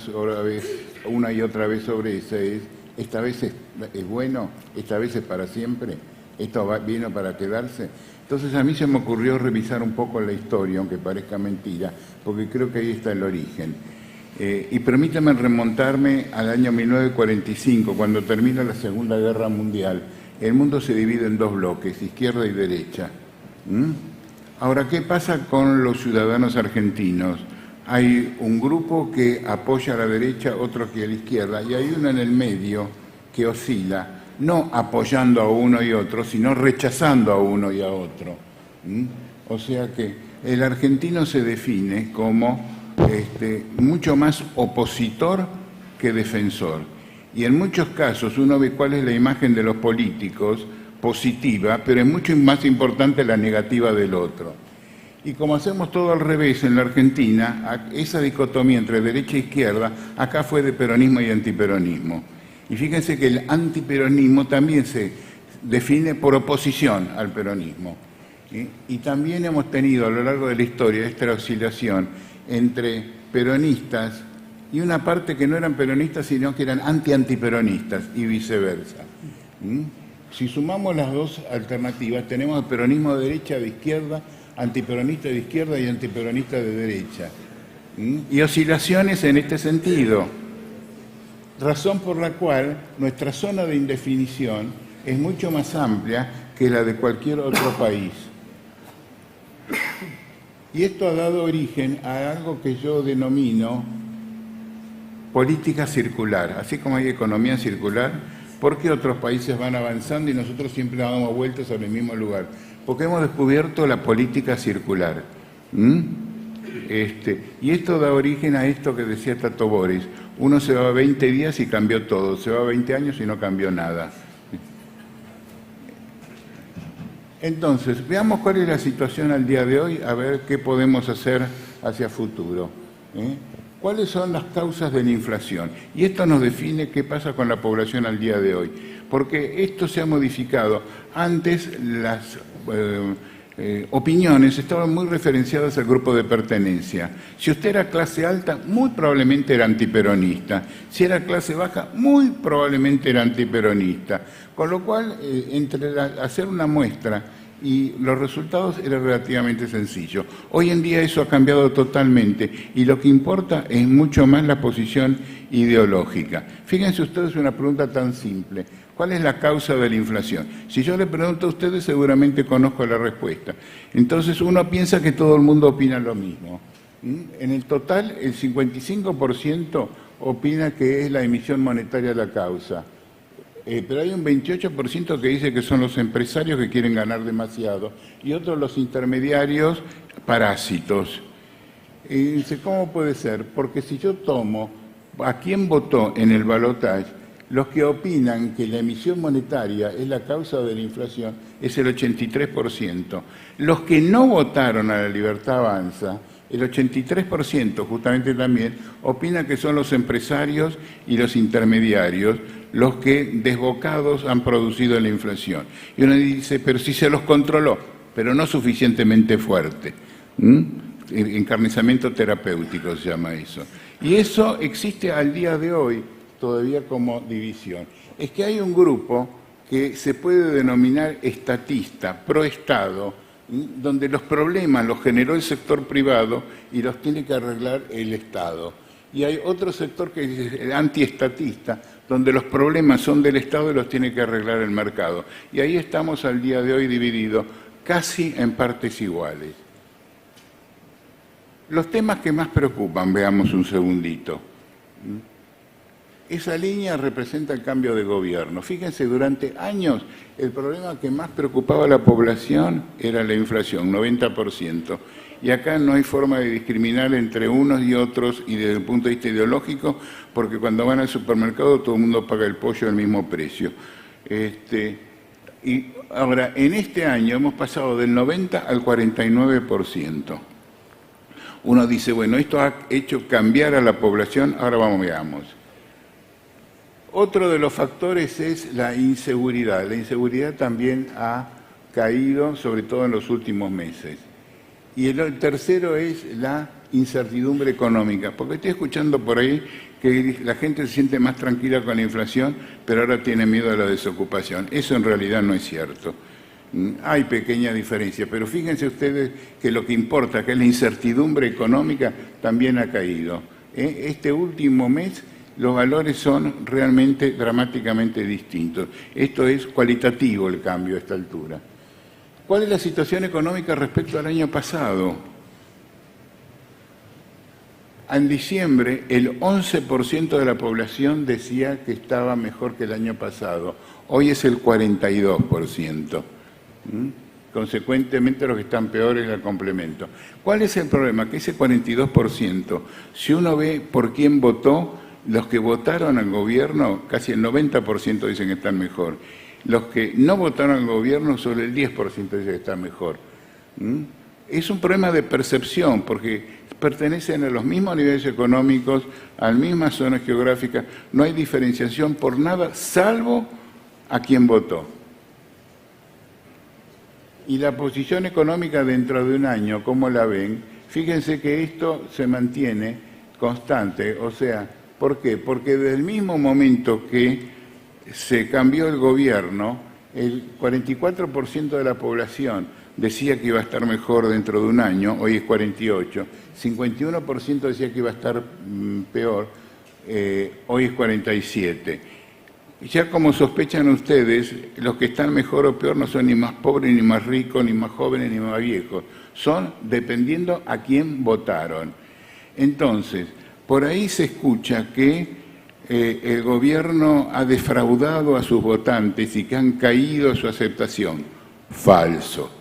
y otra vez sobre esa es, ¿esta vez es bueno? ¿Esta vez es para siempre? ¿Esto vino para quedarse? Entonces a mí se me ocurrió revisar un poco la historia, aunque parezca mentira, porque creo que ahí está el origen. Y permítanme remontarme al año 1945, cuando termina la Segunda Guerra Mundial. El mundo se divide en dos bloques, izquierda y derecha. Ahora, ¿qué pasa con los ciudadanos argentinos? Hay un grupo que apoya a la derecha, otro que a la izquierda, y hay uno en el medio que oscila, no apoyando a uno y otro, sino rechazando a uno y a otro. O sea que el argentino se define como mucho más opositor que defensor. Y en muchos casos uno ve cuál es la imagen de los políticos, positiva, pero es mucho más importante la negativa del otro. Y como hacemos todo al revés en la Argentina, esa dicotomía entre derecha e izquierda, acá fue de peronismo y antiperonismo. Y fíjense que el antiperonismo también se define por oposición al peronismo. Y también hemos tenido a lo largo de la historia esta oscilación entre peronistas y una parte que no eran peronistas, sino que eran antiperonistas y viceversa. Si sumamos las dos alternativas, tenemos el peronismo de derecha, de izquierda, antiperonista de izquierda y antiperonista de derecha. Y oscilaciones en este sentido. Razón por la cual nuestra zona de indefinición es mucho más amplia que la de cualquier otro país. Y esto ha dado origen a algo que yo denomino política circular. Así como hay economía circular, ¿por qué otros países van avanzando y nosotros siempre damos vueltas sobre el mismo lugar? Porque hemos descubierto la política circular. Y esto da origen a esto que decía Tato Bores. Uno se va 20 días y cambió todo, se va 20 años y no cambió nada. Entonces, veamos cuál es la situación al día de hoy, a ver qué podemos hacer hacia futuro. ¿Cuáles son las causas de la inflación? Y esto nos define qué pasa con la población al día de hoy. Porque esto se ha modificado. Antes las opiniones estaban muy referenciadas al grupo de pertenencia. Si usted era clase alta, muy probablemente era antiperonista. Si era clase baja, muy probablemente era antiperonista. Con lo cual, hacer una muestra y los resultados era relativamente sencillo. Hoy en día eso ha cambiado totalmente y lo que importa es mucho más la posición ideológica. Fíjense ustedes una pregunta tan simple. ¿Cuál es la causa de la inflación? Si yo le pregunto a ustedes, seguramente conozco la respuesta. Entonces uno piensa que todo el mundo opina lo mismo. En el total, el 55% opina que es la emisión monetaria la causa. Pero hay un 28% que dice que son los empresarios que quieren ganar demasiado y otros los intermediarios parásitos. Y dice, ¿cómo puede ser? Porque si yo tomo a quién votó en el balotaje, los que opinan que la emisión monetaria es la causa de la inflación es el 83%. Los que no votaron a La Libertad Avanza, el 83% justamente también, opina que son los empresarios y los intermediarios los que desbocados han producido la inflación. Y uno dice, pero si se los controló, pero no suficientemente fuerte. Encarnizamiento terapéutico se llama eso. Y eso existe al día de hoy todavía como división. Es que hay un grupo que se puede denominar estatista, pro-Estado, donde los problemas los generó el sector privado y los tiene que arreglar el Estado. Y hay otro sector que es antiestatista, donde los problemas son del Estado y los tiene que arreglar el mercado. Y ahí estamos al día de hoy divididos casi en partes iguales. Los temas que más preocupan, veamos un segundito. Esa línea representa el cambio de gobierno. Fíjense, durante años el problema que más preocupaba a la población era la inflación, 90%. Y acá no hay forma de discriminar entre unos y otros y desde el punto de vista ideológico, porque cuando van al supermercado todo el mundo paga el pollo al mismo precio. Y ahora, en este año hemos pasado del 90 al 49%. Uno dice, bueno, esto ha hecho cambiar a la población, ahora veamos. Otro de los factores es la inseguridad. La inseguridad también ha caído, sobre todo en los últimos meses. Y el tercero es la incertidumbre económica, porque estoy escuchando por ahí que la gente se siente más tranquila con la inflación, pero ahora tiene miedo a la desocupación. Eso en realidad no es cierto. Hay pequeñas diferencias, pero fíjense ustedes que lo que importa, que es la incertidumbre económica, también ha caído. Este último mes los valores son realmente dramáticamente distintos. Esto es cualitativo el cambio a esta altura. ¿Cuál es la situación económica respecto al año pasado? En diciembre, el 11% de la población decía que estaba mejor que el año pasado. Hoy es el 42%. Consecuentemente, los que están peores el complemento. ¿Cuál es el problema? Que ese 42%, si uno ve por quién votó, los que votaron al gobierno, casi el 90% dicen que están mejor. Los que no votaron al gobierno, solo el 10% dicen que están mejor. Es un problema de percepción, porque pertenecen a los mismos niveles económicos, a las mismas zonas geográficas, no hay diferenciación por nada, salvo a quien votó. Y la posición económica dentro de un año, ¿cómo la ven? Fíjense que esto se mantiene constante, o sea, ¿por qué? Porque desde el mismo momento que se cambió el gobierno, el 44% de la población decía que iba a estar mejor dentro de un año, hoy es 48%, 51% decía que iba a estar peor, hoy es 47%. Ya como sospechan ustedes, los que están mejor o peor no son ni más pobres, ni más ricos, ni más jóvenes, ni más viejos. Son dependiendo a quién votaron. Entonces, por ahí se escucha que el gobierno ha defraudado a sus votantes y que han caído su aceptación. Falso.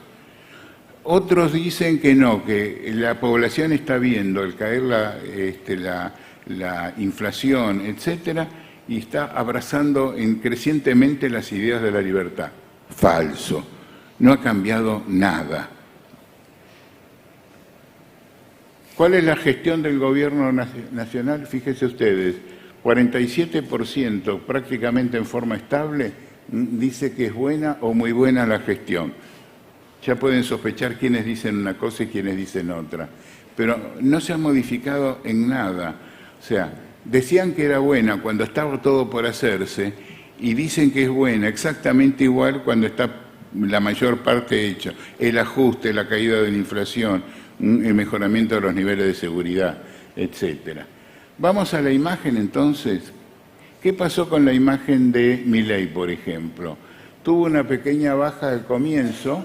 Otros dicen que no, que la población está viendo el caer la inflación, etcétera, y está abrazando crecientemente las ideas de la libertad. Falso. No ha cambiado nada. ¿Cuál es la gestión del gobierno nacional? Fíjense ustedes, 47% prácticamente en forma estable dice que es buena o muy buena la gestión. Ya pueden sospechar quiénes dicen una cosa y quiénes dicen otra. Pero no se ha modificado en nada. O sea, decían que era buena cuando estaba todo por hacerse y dicen que es buena exactamente igual cuando está la mayor parte hecha. El ajuste, la caída de la inflación, el mejoramiento de los niveles de seguridad, etcétera. Vamos a la imagen entonces. ¿Qué pasó con la imagen de Milei, por ejemplo? Tuvo una pequeña baja al comienzo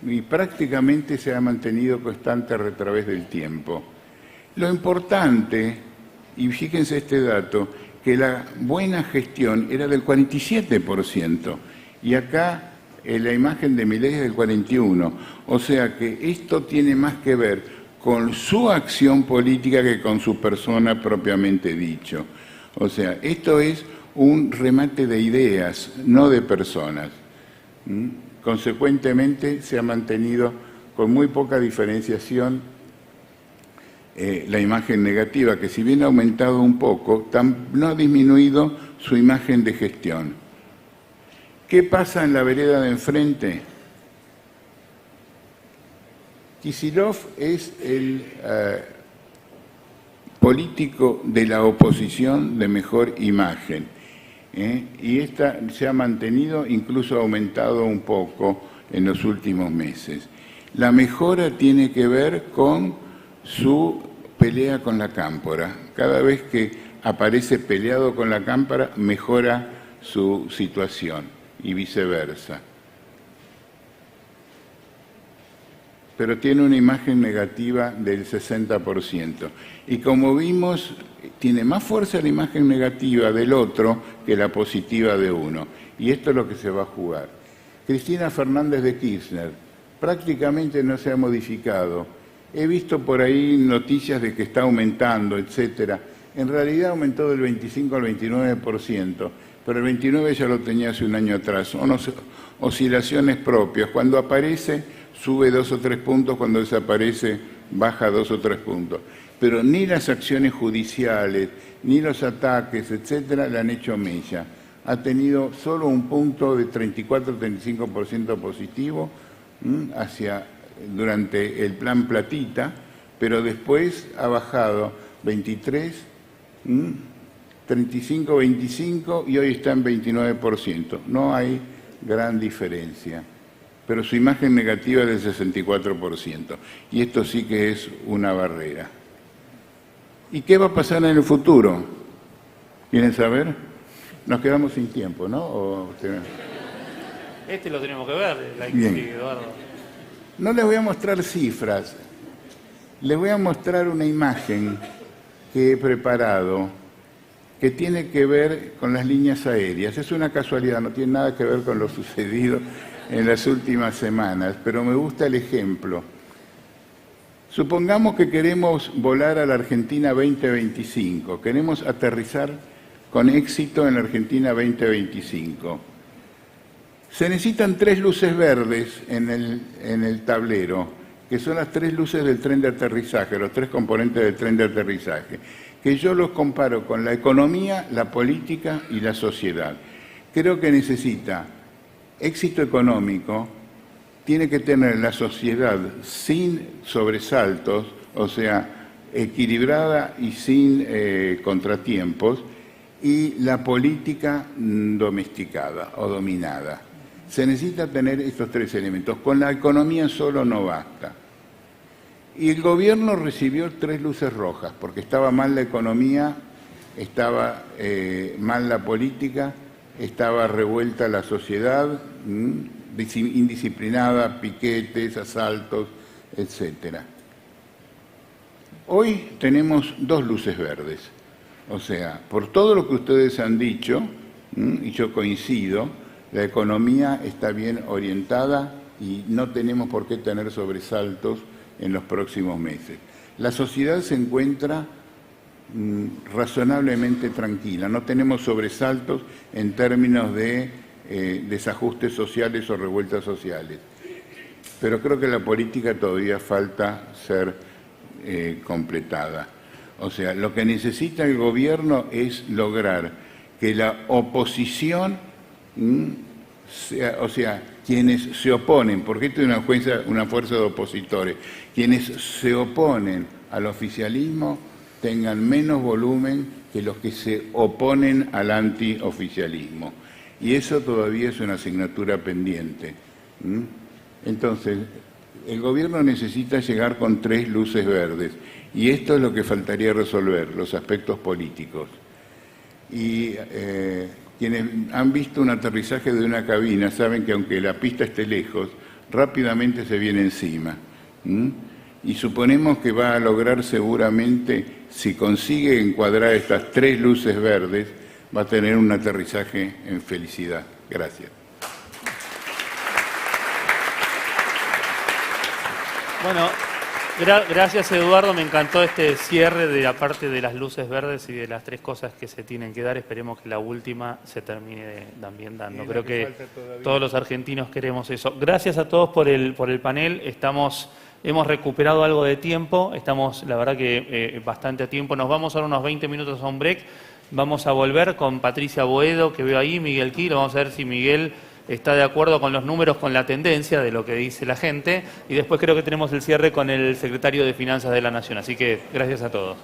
y prácticamente se ha mantenido constante a través del tiempo. Lo importante y fíjense este dato, que la buena gestión era del 47%, y acá la imagen de Milei es del 41%. O sea que esto tiene más que ver con su acción política que con su persona propiamente dicho. O sea, esto es un remate de ideas, no de personas. Consecuentemente, se ha mantenido con muy poca diferenciación la imagen negativa, que si bien ha aumentado un poco, no ha disminuido su imagen de gestión. ¿Qué pasa en la vereda de enfrente? Kicillof es el político de la oposición de mejor imagen, y esta se ha mantenido, incluso ha aumentado un poco en los últimos meses. La mejora tiene que ver con su pelea con la cámpora. Cada vez que aparece peleado con la cámpora, mejora su situación, y viceversa. Pero tiene una imagen negativa del 60%. Y como vimos, tiene más fuerza la imagen negativa del otro que la positiva de uno. Y esto es lo que se va a jugar. Cristina Fernández de Kirchner prácticamente no se ha modificado. He visto por ahí noticias de que está aumentando, etcétera. En realidad aumentó del 25 al 29%, pero el 29 ya lo tenía hace un año atrás. Son oscilaciones propias. Cuando aparece, sube 2 o 3 puntos, cuando desaparece, baja 2 o 3 puntos. Pero ni las acciones judiciales, ni los ataques, etcétera, le han hecho mella. Ha tenido solo un punto de 34-35% positivo durante el plan Platita, pero después ha bajado 23, 35-25 y hoy está en 29%. No hay gran diferencia, pero su imagen negativa es del 64%, y esto sí que es una barrera. ¿Y qué va a pasar en el futuro? ¿Quieren saber? Nos quedamos sin tiempo, ¿no? Este lo tenemos que ver, Bien. Eduardo. No les voy a mostrar cifras, les voy a mostrar una imagen que he preparado que tiene que ver con las líneas aéreas. Es una casualidad, no tiene nada que ver con lo sucedido en las últimas semanas, pero me gusta el ejemplo. Supongamos que queremos volar a la Argentina 2025, queremos aterrizar con éxito en la Argentina 2025. Se necesitan 3 luces verdes en el tablero, que son las 3 luces del tren de aterrizaje, los 3 componentes del tren de aterrizaje, que yo los comparo con la economía, la política y la sociedad. Creo que necesita éxito económico, tiene que tener la sociedad sin sobresaltos, o sea, equilibrada y sin contratiempos, y la política domesticada o dominada. Se necesita tener estos 3 elementos. Con la economía solo no basta. Y el gobierno recibió 3 luces rojas, porque estaba mal la economía, estaba mal la política, estaba revuelta la sociedad, indisciplinada, piquetes, asaltos, etc. Hoy tenemos 2 luces verdes. O sea, por todo lo que ustedes han dicho, y yo coincido, la economía está bien orientada y no tenemos por qué tener sobresaltos en los próximos meses. La sociedad se encuentra razonablemente tranquila, no tenemos sobresaltos en términos de desajustes sociales o revueltas sociales. Pero creo que la política todavía falta ser completada. O sea, lo que necesita el gobierno es lograr que la oposición, o sea, quienes se oponen, porque esto es una fuerza de opositores, quienes se oponen al oficialismo tengan menos volumen que los que se oponen al antioficialismo. Y eso todavía es una asignatura pendiente. Entonces, el gobierno necesita llegar con 3 luces verdes, y esto es lo que faltaría resolver, los aspectos políticos. Y quienes han visto un aterrizaje de una cabina saben que aunque la pista esté lejos, rápidamente se viene encima. y suponemos que va a lograr seguramente, si consigue encuadrar estas 3 luces verdes, va a tener un aterrizaje en felicidad. Gracias. Bueno, gracias Eduardo, me encantó este cierre de la parte de las luces verdes y de las 3 cosas que se tienen que dar. Esperemos que la última se termine también dando. Creo que todos los argentinos queremos eso. Gracias a todos por el panel. Hemos recuperado algo de tiempo, estamos la verdad que bastante a tiempo. Nos vamos ahora unos 20 minutos a un break. Vamos a volver con Patricia Boedo, que veo ahí, Miguel Quilo. Vamos a ver si Miguel está de acuerdo con los números, con la tendencia de lo que dice la gente. Y después creo que tenemos el cierre con el secretario de Finanzas de la Nación. Así que gracias a todos.